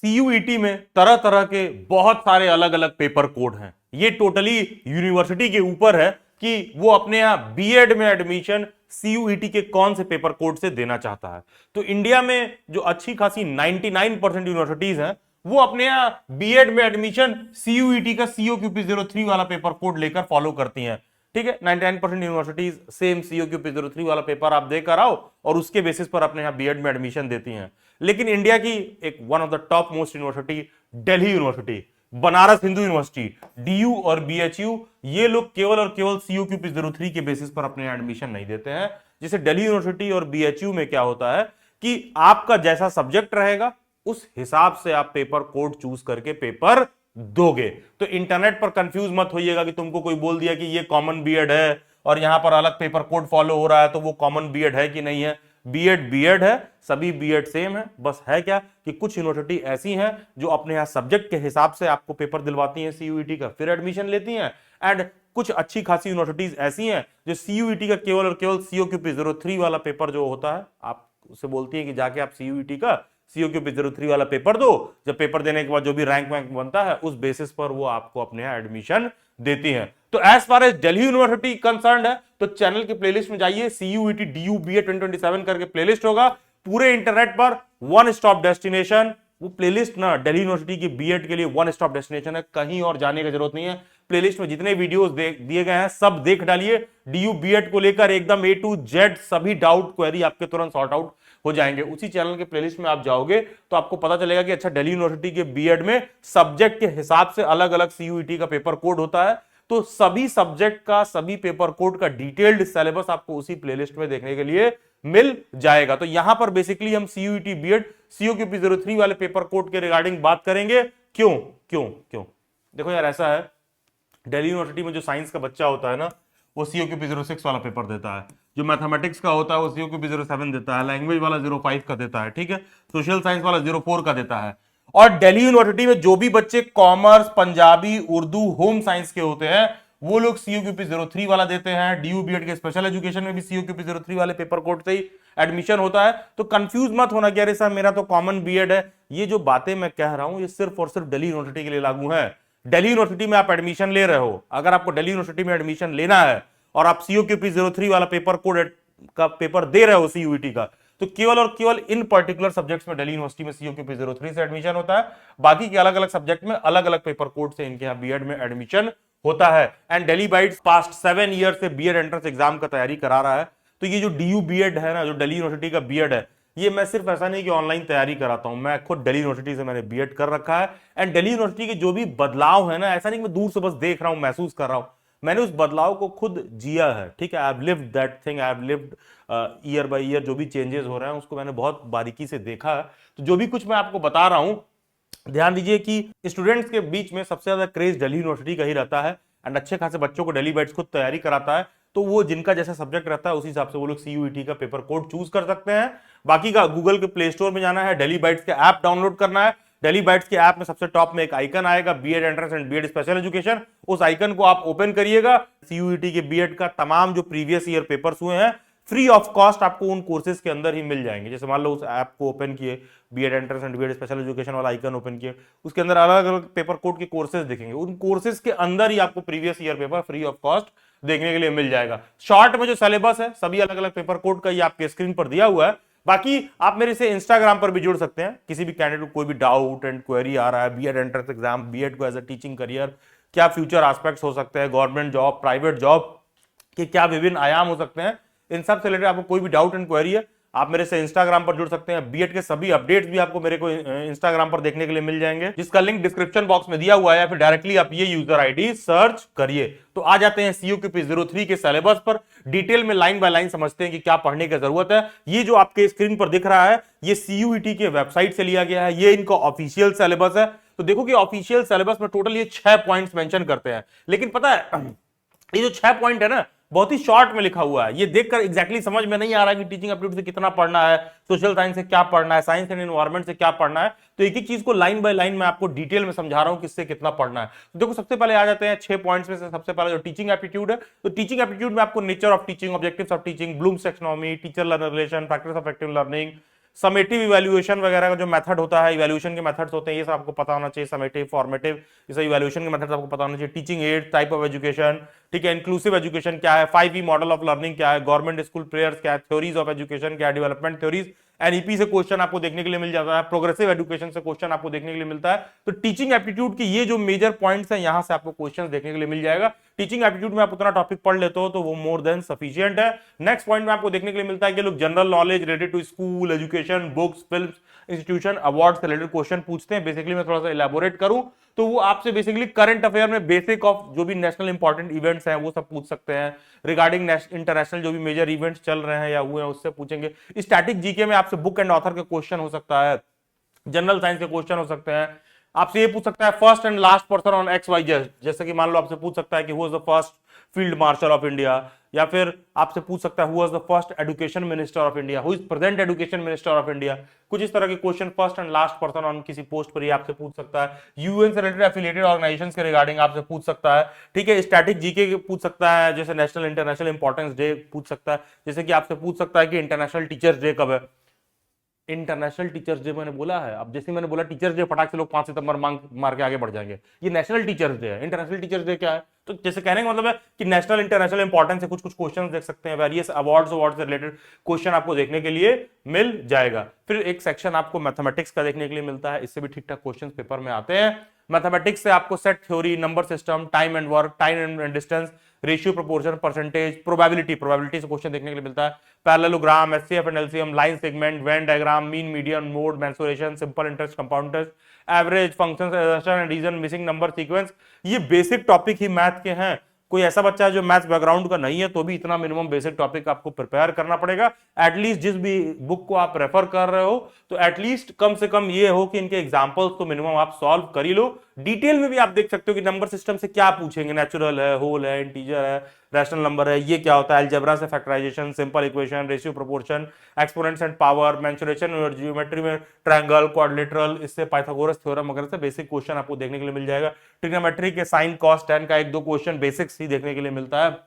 CUET में तरह तरह के बहुत सारे अलग अलग पेपर कोड हैं। ये टोटली यूनिवर्सिटी के ऊपर है कि वो अपने यहां बीएड में एडमिशन सीयूईटी के कौन से पेपर कोड से देना चाहता है। तो इंडिया में जो अच्छी खासी 99% यूनिवर्सिटीज हैं वो अपने यहां बीएड में एडमिशन सीयूईटी का COQP03 वाला पेपर कोड लेकर फॉलो करती हैं। ठीक है, 99% यूनिवर्सिटीज सेम COQP03 वाला पेपर आप देकर आओ और उसके बेसिस पर अपने यहां बीएड में एडमिशन देती हैं। लेकिन इंडिया की एक one of the top most university Delhi university, Banaras Hindu university, DU और बीएचयू, ये लोग केवल और केवल COQP03 के बेसिस पर अपने एडमिशन नहीं देते हैं। जैसे दिल्ली यूनिवर्सिटी और बीएचयू में क्या होता है कि आपका जैसा सब्जेक्ट रहेगा उस हिसाब से आप पेपर कोड चूज करके पेपर दोगे। तो इंटरनेट पर कंफ्यूज मत होइएगा कि तुमको कोई बोल दिया कि ये कॉमन बीएड है और यहां पर अलग पेपर कोड फॉलो हो रहा है तो वो कॉमन बीएड है कि नहीं है। बीएड बीएड है, सभी बीएड सेम है। बस है क्या कि कुछ यूनिवर्सिटी ऐसी हैं जो अपने यहां सब्जेक्ट के हिसाब से आपको पेपर दिलवाती हैं सीयूईटी का, फिर एडमिशन लेती हैं। एंड कुछ अच्छी खासी यूनिवर्सिटीज ऐसी हैं जो सीयूईटी का केवल और केवल COQP03 वाला पेपर जो होता है, आप उसे बोलती हैं कि जाके आप सीयूईटी का COQP03 वाला पेपर दो। जब पेपर देने के बाद जो भी रैंक वैंक बनता है उस बेसिस पर वो आपको अपने यहां एडमिशन देती हैं। तो as far as Delhi university concern है तो चैनल के प्लेलिस्ट में जाइए, सीयूईटी DU BA 2027 करके प्लेलिस्ट होगा पूरे इंटरनेट पर, वन स्टॉप डेस्टिनेशन। वो प्लेलिस्ट ना दिल्ली यूनिवर्सिटी की बीएड के लिए वन स्टॉप डेस्टिनेशन है, कहीं और जाने की जरूरत नहीं है। प्लेलिस्ट में जितने वीडियोस दिए गए हैं सब देख डालिए। डीयू बीएड को लेकर एकदम A to Z सभी डाउट क्वेरी आपके तुरंत सॉर्ट आउट हो जाएंगे। उसी चैनल के प्लेलिस्ट में आप जाओगे तो आपको पता चलेगा कि अच्छा दिल्ली यूनिवर्सिटी के बीएड में सब्जेक्ट के हिसाब से अलग अलग सीयूईटी का पेपर कोड होता है। तो सभी सब्जेक्ट का, सभी पेपर कोड का डिटेल्ड सिलेबस आपको उसी प्लेलिस्ट में देखने के लिए मिल जाएगा। तो यहां पर बेसिकली हम सीयूईटी बीएड COQP03 वाले पेपर कोड के रिगार्डिंग बात करेंगे। क्यों क्यों क्यों? देखो यार, ऐसा है दिल्ली यूनिवर्सिटी में जो साइंस का बच्चा होता है ना वो COQP06 वाला पेपर देता है, जो मैथमेटिक्स का होता है वो COQP07 देता है, लैंग्वेज वाला 05 का देता है, ठीक है, सोशल साइंस वाला 04 का देता है। और दिल्ली यूनिवर्सिटी में जो भी बच्चे commerce, Punjabi, Urdu, home science के होते हैं वो लोग COQP03 वाला देते हैं। डीयू बीएड के स्पेशल एजुकेशन में भी COQP03 वाले पेपर कोड से ही एडमिशन होता है। तो कंफ्यूज मत होना कि अरे सर मेरा तो कॉमन बीएड है। ये जो बातें मैं कह रहा हूं ये सिर्फ और सिर्फ दिल्ली यूनिवर्सिटी के लिए लागू है। दिल्ली यूनिवर्सिटी में आप एडमिशन ले रहे हो, अगर आपको दिल्ली यूनिवर्सिटी में एडमिशन लेना है और आप COQP03 वाला पेपर कोड का पेपर दे रहे हो सीयूईटी का, तो केवल और केवल इन पर्टिकुलर सब्जेक्ट्स में दिल्ली यूनिवर्सिटी में COQP03 से एडमिशन होता है। बाकी के अलग अलग सब्जेक्ट में अलग अलग पेपर कोड से इनके यहाँ बीएड में एडमिशन होता है। And Delhi bytes past 7 year से बीएड एंट्रेंस एग्जाम का तैयारी करा रहा है। तो ये जो डीयू बीएड है ना, जो दिल्ली यूनिवर्सिटी का बीएड है, ये मैं सिर्फ ऐसा नहीं कि ऑनलाइन तैयारी कराता हूं, मैं खुद दिल्ली यूनिवर्सिटी से मैंने बीएड कर रखा है। एंड दिल्ली यूनिवर्सिटी के जो भी बदलाव है ना, ऐसा नहीं मैं दूर से बस देख रहा हूं, महसूस कर रहा हूं, मैंने उस बदलाव को खुद जिया है। ठीक है, I have lived that thing, I have lived year by year जो भी चेंजेस हो रहे हैं उसको मैंने बहुत बारीकी से देखा है। तो जो भी कुछ मैं आपको बता रहा हूं, ध्यान दीजिए कि स्टूडेंट्स के बीच में सबसे ज्यादा क्रेज दिल्ली यूनिवर्सिटी का ही रहता है। एंड अच्छे खासे बच्चों को दिल्ली बाइट्स खुद तैयारी कराता है। तो वो जिनका जैसा सब्जेक्ट रहता है उसी हिसाब से वो लोग सीयूईटी का पेपर कोड चूज कर सकते हैं। बाकी का गूगल के प्ले स्टोर में जाना है, दिल्ली बाइट्स के ऐप डाउनलोड करना है। दिल्ली बाइट्स के ऐप में सबसे टॉप में एक आइकन आएगा BEd entrance and BEd special education, उस आइकन को आप ओपन करिएगा। सीयूईटी के बीएड का तमाम जो प्रीवियस ईयर पेपर्स हुए हैं फ्री ऑफ कॉस्ट आपको उन कोर्सेज के अंदर ही मिल जाएंगे। जैसे मान लो उस ऐप को ओपन किए, BEd entrance and BEd special education वाला आइकन ओपन किए, उसके अंदर अलग अलग पेपर कोड के कोर्सेज दिखेंगे, उन कोर्सेज के अंदर ही आपको previous year paper free of cost देखने के लिए मिल जाएगा। शॉर्ट में जो सिलेबस है सभी अलग अलग पेपर कोड का ये आपके स्क्रीन पर दिया हुआ है। बाकी आप मेरे से इंस्टाग्राम पर भी जुड़ सकते हैं। किसी भी कैंडिडेट को कोई भी डाउट एंड क्वेरी आ रहा है, बीएड एंट्रेंस एग्जाम, बीएड को एज अ टीचिंग करियर, क्या फ्यूचर एस्पेक्ट्स हो सकते हैं, गवर्नमेंट जॉब, प्राइवेट जॉब के क्या विभिन्न आयाम हो सकते हैं, इन सब से रिलेटेड आपको कोई भी डाउट एंड क्वेरी है आप मेरे से इंस्टाग्राम पर जुड़ सकते हैं। बीएड के सभी अपडेट्स भी आपको मेरे को इंस्टाग्राम पर देखने के लिए मिल जाएंगे, जिसका लिंक डिस्क्रिप्शन बॉक्स में दिया हुआ है, या फिर डायरेक्टली आप ये यूजर आईडी सर्च करिए। तो आ जाते हैं COQP03 के सिलेबस पर, डिटेल में लाइन बाय लाइन समझते हैं कि क्या पढ़ने की जरूरत है। ये जो आपके स्क्रीन पर दिख रहा है ये सीयूईटी के वेबसाइट से लिया गया है, ये इनका ऑफिशियल सिलेबस है। तो देखो कि ऑफिशियल सिलेबस में टोटल ये 6 पॉइंट्स मेंशन करते हैं, लेकिन पता है ये जो 6 पॉइंट है ना बहुत ही शॉर्ट में लिखा हुआ है। ये देखकर एग्जैक्टली समझ में नहीं आ रहा कि टीचिंग एप्टीट्यूड से कितना पढ़ना है, सोशल साइंस से क्या पढ़ना है, साइंस एंड एनवायरनमेंट से क्या पढ़ना है। तो एक एक चीज को लाइन बाय लाइन मैं आपको डिटेल में समझा रहा हूं किससे कितना पढ़ना है। तो देखो सबसे पहले आ जाते हैं 6 पॉइंट्स में से। सबसे पहले जो टीचिंग एप्टीट्यूड है, तो टीचिंग एप्टीट्यूड में आपको nature of teaching, objectives of teaching, Bloom's taxonomy, teacher learner relation, factors of active learning, summative evaluation वगैरह का जो मेथड होता है, इवैल्यूएशन के मेथड्स होते हैं, ये सब आपको पता होना चाहिए। समेटिव, फॉर्मेटिव, ये सब इवैल्यूएशन के मेथड्स आपको पता होना चाहिए। Teaching add, type of education, ठीक है, इंक्लूसिव एजुकेशन क्या है, 5E मॉडल ऑफ लर्निंग क्या है, गवर्नमेंट स्कूल प्लेयर्स क्या है, थ्योरीज ऑफ एजुकेशन क्या है, डेवलपमेंट थ्योरीज। एनईपी से क्वेश्चन आपको देखने के लिए मिल जाता है, प्रोग्रेसिव एजुकेशन से क्वेश्चन आपको देखने के लिए मिलता है। तो टीचिंग एप्टीट्यूड के ये जो मेजर पॉइंट्स हैं, यहां से आपको क्वेश्चन देखने के लिए मिल जाएगा। टीचिंग एप्टीट्यूड में आप उतना टॉपिक पढ़ लेते हो तो वो मोर देन सफिशिएंट है। नेक्स्ट पॉइंट में आपको देखने के लिए मिलता है कि लोग general knowledge related to school, education, books, film, institution, award से रिलेटेड क्वेश्चन पूछते हैं। बेसिकली मैं थोड़ा सा इलेबोरेट करूं तो वो आपसे बेसिकली करंट अफेयर में बेसिक ऑफ जो भी नेशनल इंपॉर्टेंट इवेंट्स हैं वो सब पूछ सकते हैं। रिगार्डिंग इंटरनेशनल जो भी मेजर इवेंट्स चल रहे हैं या हुए हैं उससे पूछेंगे। स्टैटिक जीके में आपसे बुक एंड ऑथर का क्वेश्चन हो सकता है, जनरल साइंस के क्वेश्चन हो सकते हैं। आपसे ये पूछ सकता है first and last person on X Y Z, जैसे कि मान लो आपसे पूछ सकता है कि who was the first field marshal of India, या फिर आपसे पूछ सकता है who was the first education minister of India, who is present education minister of India. कुछ इस तरह के question first and last person on किसी पोस्ट पर ही आपसे पूछ सकता है। यूएन से रिलेटेड एफिलिएटेड ऑर्गेनाइजेशंस के रिगार्डिंग आपसे पूछ सकता है, ठीक है। स्टैटिक जीके पूछ सकता है, जैसे नेशनल इंटरनेशनल इंपॉर्टेंस डे पूछ सकता है, जैसे कि आपसे पूछ सकता है कि इंटरनेशनल टीचर्स डे कब है। इंटरनेशनल टीचर्स डे मैंने बोला है, अब जैसे मैंने बोला टीचर्स डे फटाक से लोग 5 सितंबर मार के आगे बढ़ जाएंगे। ये नेशनल टीचर्स डे है, इंटरनेशनल टीचर्स डे क्या है? तो जैसे कहने का मतलब है कि नेशनल इंटरनेशनल इंपॉर्टेंस से कुछ कुछ क्वेश्चन देख सकते हैं। वेरियस अवार्ड्स से रिलेटेड क्वेश्चन आपको देखने के लिए मिल जाएगा। फिर एक सेक्शन आपको मैथमेटिक्स का देखने के लिए मिलता है, इससे भी ठीक ठाक क्वेश्चन पेपर में आते हैं। मैथमेटिक्स से आपको set theory, number system, time and work, time and distance, ratio, proportion, percentage, probability से क्वेश्चन देखने के लिए मिलता है। Parallelogram, HCF and LCM, line segment, Venn diagram, mean, median, mode, mensuration, simple interest, compound interest, average, functions, adjustment and reason, missing number, sequence. ये basic topic ही math के हैं। कोई ऐसा बच्चा है जो मैथ्स बैकग्राउंड का नहीं है तो भी इतना मिनिमम बेसिक टॉपिक आपको प्रिपेयर करना पड़ेगा। एटलीस्ट जिस भी बुक को आप रेफर कर रहे हो तो एटलीस्ट कम से कम ये हो कि इनके एग्जांपल्स तो मिनिमम आप सॉल्व कर ही लो। डिटेल में भी आप देख सकते हो कि नंबर सिस्टम से क्या पूछेंगे, नेचुरल है, होल है, इंटीजर है, रैशनल नंबर है, ये क्या होता है, अलजेब्रा से factorisation, simple equation, ratio, proportion, exponents and power, mensuration और ज्योमेट्री में ट्रायंगल, क्वाड्रिलेटरल, इससे पाइथागोरस थ्योरम वगैरह से बेसिक क्वेश्चन आपको देखने के लिए मिल जाएगा। ट्रिग्नोमेट्री के साइन कॉस टैन का एक दो क्वेश्चन बेसिक्स ही देखने के लिए मिलता है,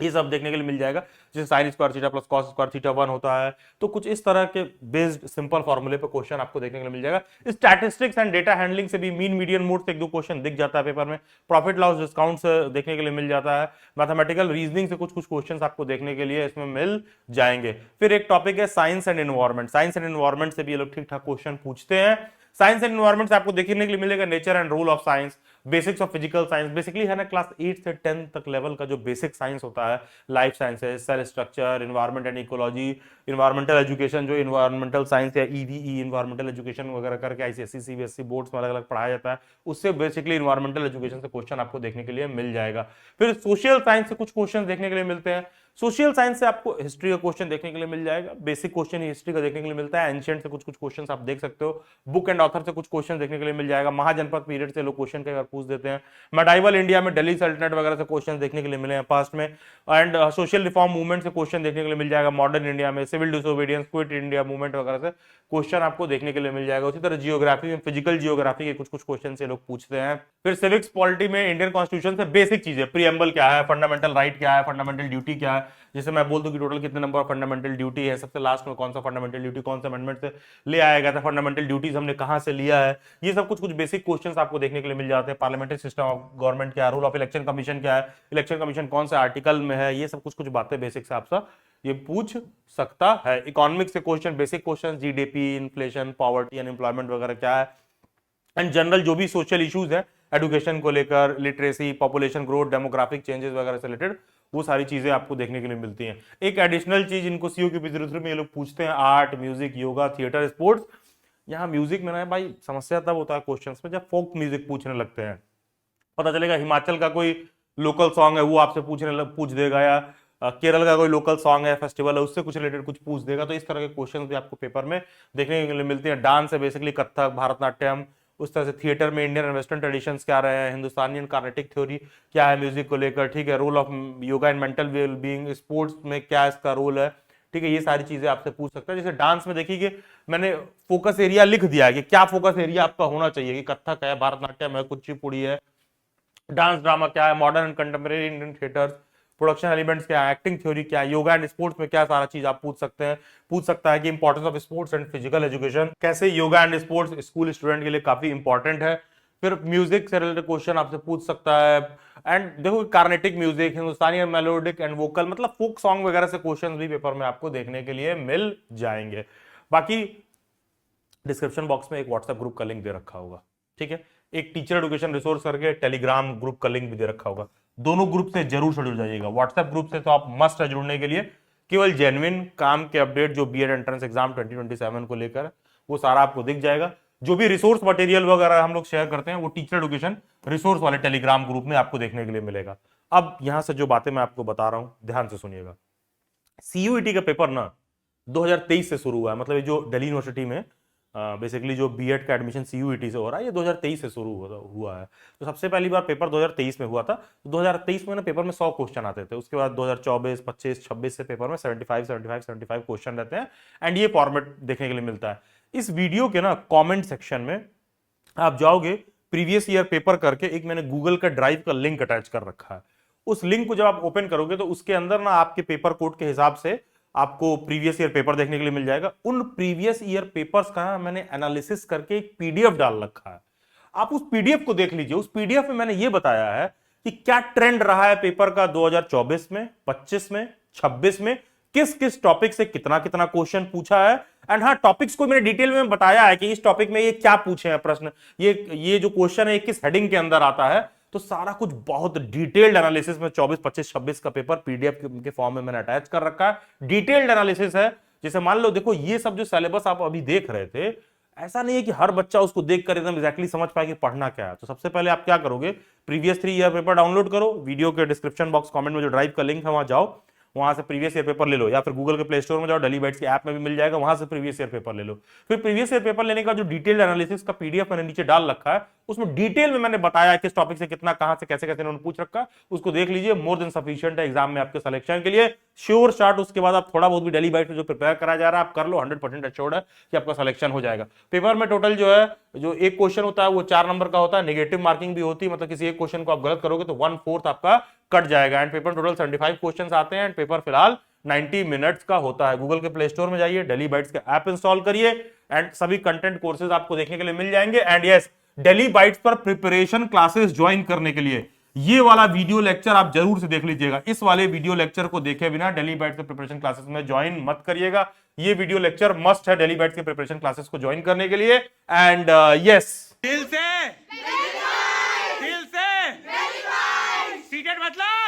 ये सब देखने के लिए मिल जाएगा। जैसे sine square theta plus cos square theta 1 होता है, तो कुछ इस तरह के बेस्ड सिंपल फॉर्मूले पे क्वेश्चन आपको देखने के लिए मिल जाएगा। स्टैटिस्टिक्स एंड डेटा हैंडलिंग से भी मीन, मीडियन, मोड से एक दो क्वेश्चन दिख जाता है पेपर में। प्रॉफिट लॉस डिस्काउंट से देखने के लिए मिल जाता है। मैथमेटिकल रीजनिंग से कुछ कुछ क्वेश्चन आपको देखने के लिए इसमें मिल जाएंगे। फिर एक टॉपिक है science and environment. Science and environment से भी ये लोग ठीक ठाक क्वेश्चन पूछते हैं। साइंस एंड एनवायरमेंट से आपको देखने के लिए मिलेगा nature and rule of science, basics of physical science, basically है ना क्लास 8 से 10 तक लेवल का जो बेसिक साइंस होता है, life sciences, cell structure, environment and ecology, environmental education जो एनवायरमेंटल साइंस या ईवीई एनवायरमेंटल एजुकेशन वगैरह करके आईसीएसई सीबीएसई बोर्ड्स में अलग अलग पढ़ाया जाता है, उससे बेसिकली एनवायरमेंटल एजुकेशन से क्वेश्चन आपको देखने के लिए मिल जाएगा। फिर सोशल साइंस से कुछ क्वेश्चन देखने के लिए मिलते हैं। सोशल साइंस से आपको हिस्ट्री का क्वेश्चन देखने के लिए मिल जाएगा, बेसिक क्वेश्चन हिस्ट्री का देखने के लिए मिलता है। एंशिएंट से कुछ कुछ क्वेश्चन आप देख सकते हो। बुक एंड ऑथर से कुछ क्वेश्चन देखने के लिए मिल जाएगा। महाजनपद पीरियड से लोग क्वेश्चन कई बार पूछ देते हैं। मेडाइवल इंडिया में दिल्ली सल्तनत वगैरह से क्वेश्चन देखने के लिए मिले हैं पास्ट में। एंड सोशल रिफॉर्म मूवमेंट से क्वेश्चन देखने के लिए मिल जाएगा। मॉडर्न इंडिया में civil disobedience, quit India movement वगैरह से क्वेश्चन आपको देखने के लिए मिल जाएगा। उसी तरह जियोग्राफी में फिजिकल जियोग्राफी के कुछ कुछ क्वेश्चन से लोग पूछते हैं। फिर सिविक्स पॉलिटी में इंडियन कॉन्स्टिट्यूशन से बेसिक चीजें, प्रीएम्बल क्या है, फंडामेंटल राइट क्या है, फंडामेंटल ड्यूटी क्या है, जैसे मैं बोल दूं कि टोटल कितने नंबर ऑफ फंडामेंटल ड्यूटी है, सबसे लास्ट में कौन सा फंडामेंटल ड्यूटी कौन सा अमेंडमेंट से ले आया गया था, फंडामेंटल ड्यूटीज हमने कहां से लिया है, ये सब कुछ कुछ बेसिक क्वेश्चंस आपको देखने के लिए मिल जाते हैं। पार्लियामेंट्री सिस्टम ऑफ गवर्नमेंट क्या है, रूल ऑफ इलेक्शन कमीशन क्या है, इलेक्शन कमीशन कौन से आर्टिकल में है, ये सब कुछ कुछ बातें बेसिक से आपसे ये पूछ सकता है। इकोनॉमिक्स से question, basic question, GDP, inflation, poverty, unemployment वगैरह क्या है, एंड जनरल जो भी सोशल इश्यूज है एजुकेशन को लेकर, literacy, population growth, demographic changes वगैरह से रिलेटेड, वो सारी चीजें आपको देखने के लिए मिलती हैं। एक एडिशनल चीज इनको सीओ की में ये लोग पूछते हैं, art, music, yoga, theatre, sports. यहाँ म्यूजिक में ना भाई समस्या तब होता है क्वेश्चंस में जब फोक म्यूजिक पूछने लगते हैं। पता चलेगा हिमाचल का कोई लोकल सॉन्ग है वो आपसे पूछ देगा, या केरल का कोई लोकल सॉन्ग है, फेस्टिवल है, उससे कुछ रिलेटेड कुछ पूछ देगा। तो इस तरह के क्वेश्चन भी आपको पेपर में देखने के लिए मिलते हैं। डांस है बेसिकली कथक, भारतनाट्यम, उस तरह से थिएटर में इंडियन एंड वेस्टर्न ट्रेडिशंस क्या रहे हैं, हिंदुस्तानी एंड कार्नेटिक थ्योरी क्या है म्यूजिक को लेकर, ठीक है, role of yoga and mental well being, sports में क्या इसका रोल है, ठीक है, ये सारी चीजें आपसे पूछ सकता है। जैसे डांस में देखिए मैंने फोकस एरिया लिख दिया है कि क्या फोकस एरिया आपका होना चाहिए, कि कथक है, भारतनाट्यम है, कुचिपुड़ी है, डांस ड्रामा क्या है, modern and contemporary Indian theatres, production elements क्या है, एक्टिंग थ्योरी क्या है, योगा एंड स्पोर्ट्स में क्या सारा चीज आप पूछ सकते हैं। पूछ सकता है कि importance of sports and physical education, कैसे yoga and sports school student के लिए काफी इंपॉर्टेंट है। फिर म्यूजिक से रिलेटेड क्वेश्चन आपसे पूछ सकता है। एंड देखो Carnatic music, Hindustani melodic and vocal, मतलब फोक सॉन्ग वगैरह से क्वेश्चन भी पेपर में आपको देखने के लिए मिल जाएंगे। बाकी डिस्क्रिप्शन बॉक्स में एक व्हाट्सएप ग्रुप का लिंक दे रखा होगा, ठीक है। एक टीचर एजुकेशन रिसोर्स करके टेलीग्राम ग्रुप का लिंक भी दे रखा होगा। दोनों ग्रुप से जरूर जुड़ जाइएगा। व्हाट्सएप ग्रुप से तो आप मस्ट है जुड़ने के लिए, केवल जेन्युइन काम के अपडेट जो बीएड एंट्रेंस एग्जाम 2027 को लेकर वो सारा आपको दिख जाएगा। जो भी रिसोर्स मटेरियल वगैरह हम लोग शेयर करते हैं वो टीचर एजुकेशन रिसोर्स वाले टेलीग्राम ग्रुप में आपको देखने के लिए मिलेगा। अब यहां से जो बातें मैं आपको बता रहा हूं ध्यान से सुनिएगा। सीयूईटी का पेपर ना 2023 से शुरू हुआ है, मतलब ये जो दिल्ली यूनिवर्सिटी में बेसिकली जो बीएड का एडमिशन सीयूईटी से हो रहा है ये 2023 से शुरू हुआ है। तो सबसे पहली बार पेपर 2023 में हुआ था। तो 2023 में ना पेपर में 100 क्वेश्चन आते थे। उसके बाद 2024, 25, 26 से पेपर में 75 क्वेश्चन रहते हैं। एंड ये फॉर्मेट देखने के लिए मिलता है। इस वीडियो के ना कमेंट सेक्शन में आप जाओगे, प्रीवियस ईयर पेपर करके एक मैंने गूगल का ड्राइव का लिंक अटैच कर रखा है। उस लिंक को जब आप ओपन करोगे तो उसके अंदर ना आपके पेपर कोड के हिसाब से आपको प्रीवियस ईयर पेपर देखने के लिए मिल जाएगा। उन प्रीवियस ईयर पेपर्स का मैंने एनालिसिस करके एक पीडीएफ डाल रखा है। आप उस पीडीएफ को देख लीजिए। उस पीडीएफ में मैंने ये बताया है कि क्या ट्रेंड रहा है पेपर का 2024 में, 25 में, 26 में, किस किस टॉपिक से कितना कितना क्वेश्चन पूछा है। एंड हाँ, टॉपिक्स को मैंने डिटेल में बताया है कि इस टॉपिक में ये क्या पूछे हैं प्रश्न, ये जो क्वेश्चन है किस हेडिंग के अंदर आता है। तो सारा कुछ बहुत डिटेल्ड एनालिसिस में 24, 25, 26 का पेपर पीडीएफ के फॉर्म में मैंने अटैच कर रखा है। डिटेल्ड एनालिसिस है। जैसे मान लो देखो ये सब जो सिलेबस आप अभी देख रहे थे, ऐसा नहीं है कि हर बच्चा उसको देखकर एकदम एग्जैक्टली समझ पाए कि पढ़ना क्या है। तो सबसे पहले आप क्या करोगे, प्रीवियस 3 ईयर पेपर डाउनलोड करो। वीडियो के डिस्क्रिप्शन बॉक्स कमेंट में जो ड्राइव का लिंक है वहां जाओ, वहां से प्रीवियस ईयर पेपर ले लो, या फिर गूगल के प्ले स्टोर में जाओ, डेली बाइट्स के ऐप में भी मिल जाएगा, वहां से प्रीवियस ईयर पेपर ले लो। फिर प्रीवियस ईयर पेपर लेने का जो डिटेल्ड एनालिसिस का पीडीएफ मैंने नीचे डाल रखा है, उसमें डिटेल में मैंने बताया किस टॉपिक से कितना, कहां से कैसे कैसे उन्होंने पूछ रखा, उसको देख लीजिए। मोर देन सफिशिएंट है एग्जाम में आपके सिलेक्शन के लिए। श्योर शॉट उसके बाद आप थोड़ा बहुत भी डेली बाइट में जो प्रिपेयर कराया जा रहा है आप कर लो, 100% एश्योर्ड है कि आपका सिलेक्शन हो जाएगा। पेपर में टोटल जो है, जो एक क्वेश्चन होता है वो 4 नंबर का होता है। नेगेटिव मार्किंग भी होती है, मतलब किसी एक क्वेश्चन को आप गलत करोगे तो 1/4 आपका कट जाएगा। एंड पेपर टोटल 75 क्वेश्चन आते हैं। एंड पेपर फिलहाल 90 मिनट्स का होता है। गूगल के प्ले स्टोर में जाइए, डेली बाइट्स का ऐप इंस्टॉल करिए एंड सभी कंटेंट कोर्सेज आपको देखने के लिए मिल जाएंगे। एंड यस, डेली बाइट्स पर प्रिपरेशन क्लासेस ज्वाइन करने के लिए ये वाला वीडियो लेक्चर आप जरूर से देख लीजिएगा। इस वाले वीडियो लेक्चर को देखे बिना डेली बाइट्स के प्रिपरेशन क्लासेस में ज्वाइन मत करिएगा। ये वीडियो लेक्चर मस्ट है डेली बाइट्स के प्रिपरेशन क्लासेस को ज्वाइन करने के लिए। एंड यस, दिल से सीटेड मतलब